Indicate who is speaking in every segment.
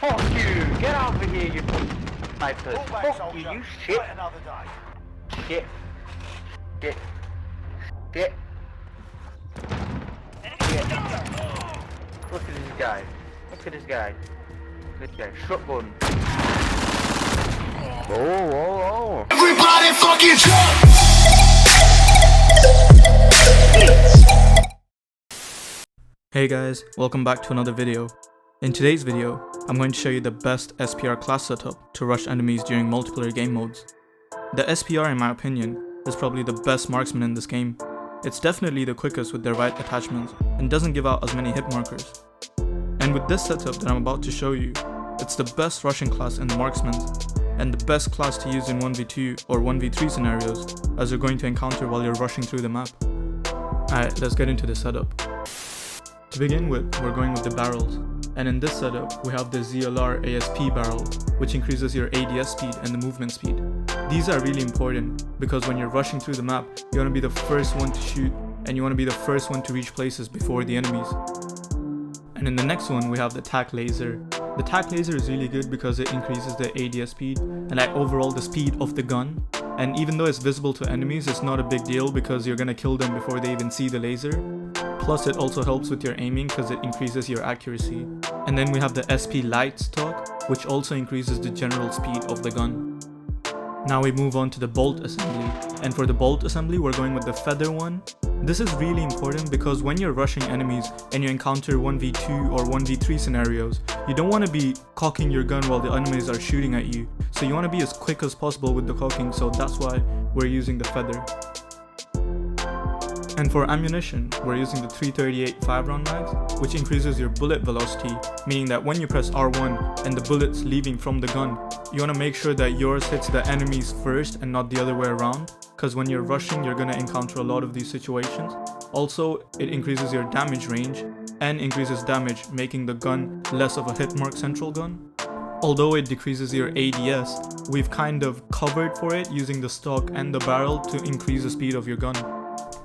Speaker 1: Fuck you! Get over here, you snipers! Fuck you, you shit! Shit! Shit! Shit! Shit! Look at this guy! Look at this guy! This guy, shotgun! Oh!
Speaker 2: Everybody fucking jump!
Speaker 3: Hey guys, welcome back to another video. In today's video, I'm going to show you the best SPR class setup to rush enemies during multiplayer game modes. The SPR, in my opinion, is probably the best marksman in this game. It's definitely the quickest with their right attachments and doesn't give out as many hit markers. And with this setup that I'm about to show you, it's the best rushing class in the marksman's and the best class to use in 1v2 or 1v3 scenarios as you're going to encounter while you're rushing through the map. Alright, let's get into the setup. To begin with, we're going with the barrels, and in this setup we have the ZLR ASP barrel, which increases your ADS speed and the movement speed. These are really important because when you're rushing through the map, you want to be the first one to shoot and you want to be the first one to reach places before the enemies. And in the next one we have the TAC laser. The TAC laser is really good because it increases the ADS speed and overall the speed of the gun. And even though it's visible to enemies, it's not a big deal because you're gonna kill them before they even see the laser. Plus it also helps with your aiming because it increases your accuracy. And then we have the SP light stock, which also increases the general speed of the gun. Now we move on to the bolt assembly, and for the bolt assembly we're going with the feather one. This is really important because when you're rushing enemies and you encounter 1v2 or 1v3 scenarios, you don't want to be cocking your gun while the enemies are shooting at you. So you want to be as quick as possible with the cocking, so that's why we're using the feather. And for ammunition, we're using the 338 5-round mags, which increases your bullet velocity, meaning that when you press R1 and the bullets leaving from the gun, you want to make sure that yours hits the enemies first and not the other way around, because when you're rushing you're going to encounter a lot of these situations. Also, it increases your damage range and increases damage, making the gun less of a hit mark central gun. Although it decreases your ADS, we've kind of covered for it using the stock and the barrel to increase the speed of your gun.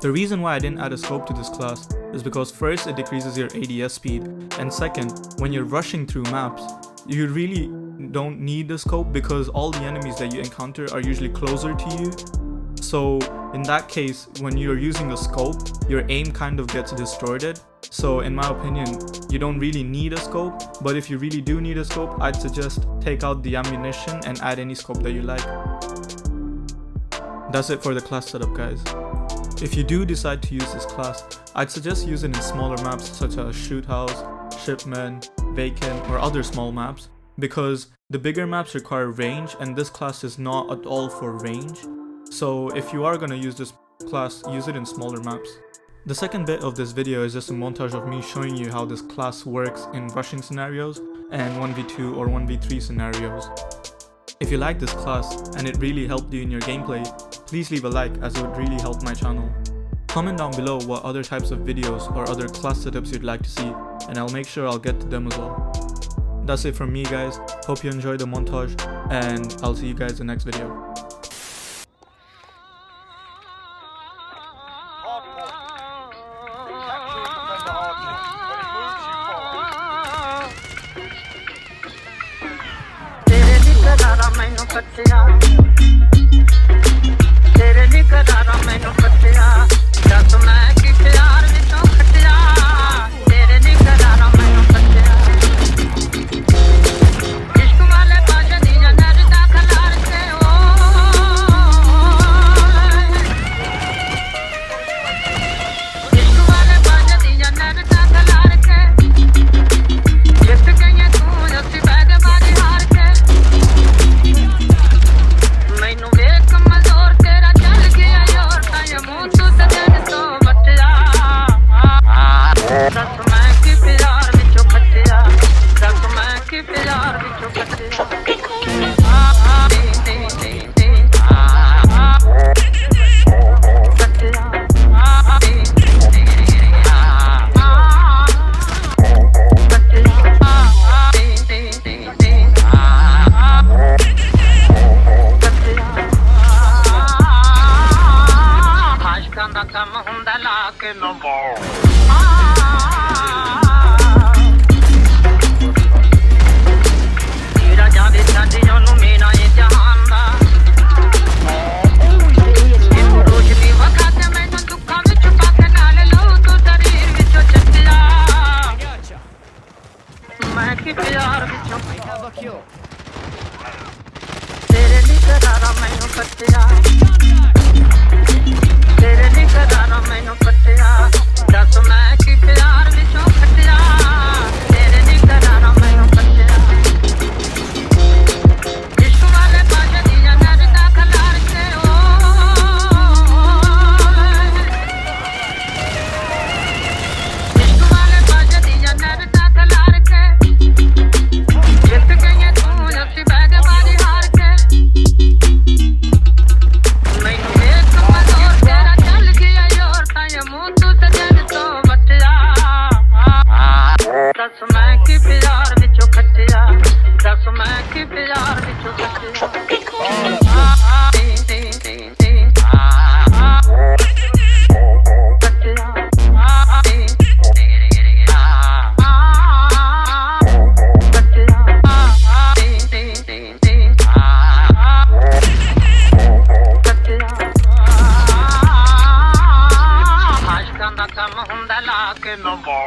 Speaker 3: The reason why I didn't add a scope to this class is because first it decreases your ADS speed, and second, when you're rushing through maps, you really don't need the scope because all the enemies that you encounter are usually closer to you. So in that case, when you're using a scope, your aim kind of gets distorted. So in my opinion, you don't really need a scope, but if you really do need a scope, I'd suggest take out the ammunition and add any scope that you like. That's it for the class setup, guys. If you do decide to use this class, I'd suggest using it in smaller maps such as Shoot House, Shipment, Vacant, or other small maps, because the bigger maps require range and this class is not at all for range. So if you are gonna use this class, use it in smaller maps. The second bit of this video is just a montage of me showing you how this class works in rushing scenarios and 1v2 or 1v3 scenarios. If you like this class and it really helped you in your gameplay, please leave a like as it would really help my channel. Comment down below what other types of videos or other class setups you'd like to see, and I'll make sure I'll get to them as well. That's it from me, guys. Hope you enjoyed the montage, and I'll see you guys in the next video.
Speaker 4: तेरे नी करारा मैनू खत्या दस मैं कि प्यार विचों खत्या तेरे नी करारा मैनू खत्या इश्क वाले पाशे दी जन्नत दा खलार के ओ इश्क वाले पाशे दी जन्नत दा खलार के जित गई तू जस्सी बैग बाजी हार के मैनू वेख कमजोर तेरा चल गया योर तां मुंह तू ते दिन तो बटिया दस मैं कि प्यार विचों खटिया दस मैं कि प्यार विचों खटिया ਕੰਮ ਹੁੰਦਾ ਲਾ ਕੇ ਨੰਬੋ प्यार विचों तेरे ली करारा मैनू कट्टिया तेरे ली करारा मैनू कट्टिया दस मैं की प्यार विचों कट्टिया तेरे ली करारा मैनू कट्टिया इश्क वाले पाशे दियां नरदा खलार के इश्क वाले पाशे दियां नरदा खलार के जित गई तू जसी बैग बारी हार के मैनू एक कमजोर तेरा चल गया योर ताया मुंह तू सजन तो बटिया दस मैं की प्यार विचों खट्टिया दस मैं की प्यार विचों खट्टिया आशकां दा कम हुंदा ला के नवो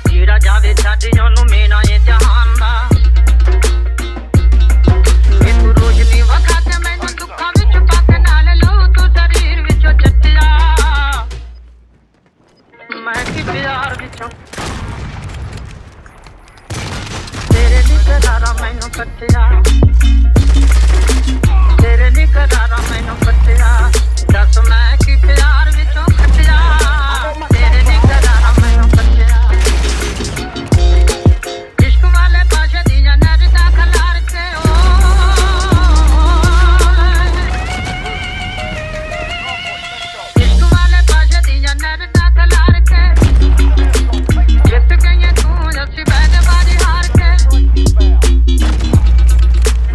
Speaker 4: ਜਿਹੜਾ ਜਾਵੇ ਛੱਡ ਉਹਨੂੰ ਮੇਨਾ ਇਹ ਜਹਾਨ ਦਾ ਵੇ ਤੂੰ ਰੋਸ਼ਨੀ ਵਖਾ ਕੇ ਮੈਨੂੰ ਦੁੱਖਾਂ ਵਿੱਚ ਪਾ ਕੇ ਨਾਲ ਲਊ ਤੂੰ ਸਰੀਰ ਵਿੱਚੋਂ ਚੱਟਿਆ ਮੈਂ ਕੀ ਪਿਆਰ ਵਿੱਚੋਂ ਤੇਰੇ ਲਈ ਕਰਾਰਾ ਮੈਨੂੰ ਕੱਟਿਆ ਤੇਰੇ ਲਈ ਕਰਾਰਾ ਮੈਨੂੰ ਕੱਟਿਆ ਦੱਸ ਮੈਂ ਕੀ ਪਿਆਰ ਵਿੱਚੋਂ ਖੱਟਿਆ ਤੇਰੇ ਲਈ ਕਰਾਰਾ ਮੈਨੂੰ ਕੱਟਿਆ ਇਸ਼ਕ ਵਾਲੇ ਪਾਸ਼ੇ ਦੀਆਂ ਨਰਦਾ ਖਲਾਰ ਕੇ ਇਸ਼ਕ ਵਾਲੇ ਪਾਸ਼ੇ ਦੀਆਂ ਨਰਦਾ ਖਲਾਰ ਕੇ ਜਿੱਤ ਗਈ ਤੂੰ ਜੱਸੀ ਬੈਗ ਬਾਰੀ ਹਾਰ ਕੇ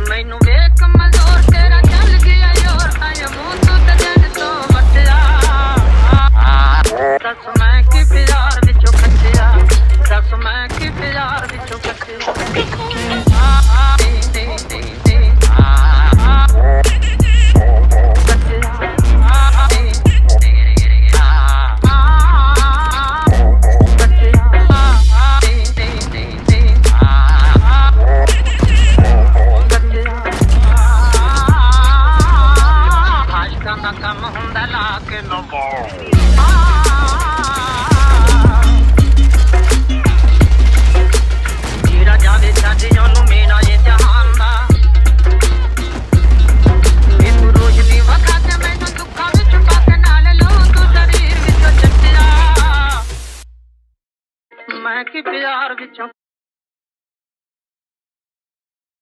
Speaker 4: ਮੈਨੂੰ ਵੇਖ ਕਮਜ਼ੋਰ ਤੇਰਾ ਚੱਲ ਗਿਆ ਯੋਰ ਤਾਇਆ ਮੂੰਹ ਤੂੰ ਸਜਨ ਤੋਂ ਵਟਿਆ ਦਸ ਮੈਂ ਕੀ ਪਿਆਰ ਵਿੱਚੋਂ ਖੱਟਿਆ ਦਸ ਮੈਂ ਕੀ ਪਿਆਰ ਵਿੱਚੋਂ ਖੱਟਿਆ ਆਸ਼ਕਾਂ ਦਾ ਕੰਮ ਹੁੰਦਾ ਲਾ ਕੇ ਨਵੋ ਜਿਹੜਾ ਜਾਵੇ ਛੱਡ ਉਹਨੂੰ ਮੇਨਾ ਇਹ ਜਹਾਨ ਦਾ ਵੇ ਤੂੰ ਰੋਸ਼ਨੀ ਵਖਾ ਕੇ ਮੈਨੂੰ ਦੁੱਖਾਂ ਵਿੱਚ ਪਾ ਕੇ ਨਾਲ ਲਊ ਤੂੰ ਸਰੀਰ ਵਿੱਚੋਂ ਚੱਟਿਆ ਮੈਂ ਕੀ ਪਿਆਰ ਵਿੱਚੋਂ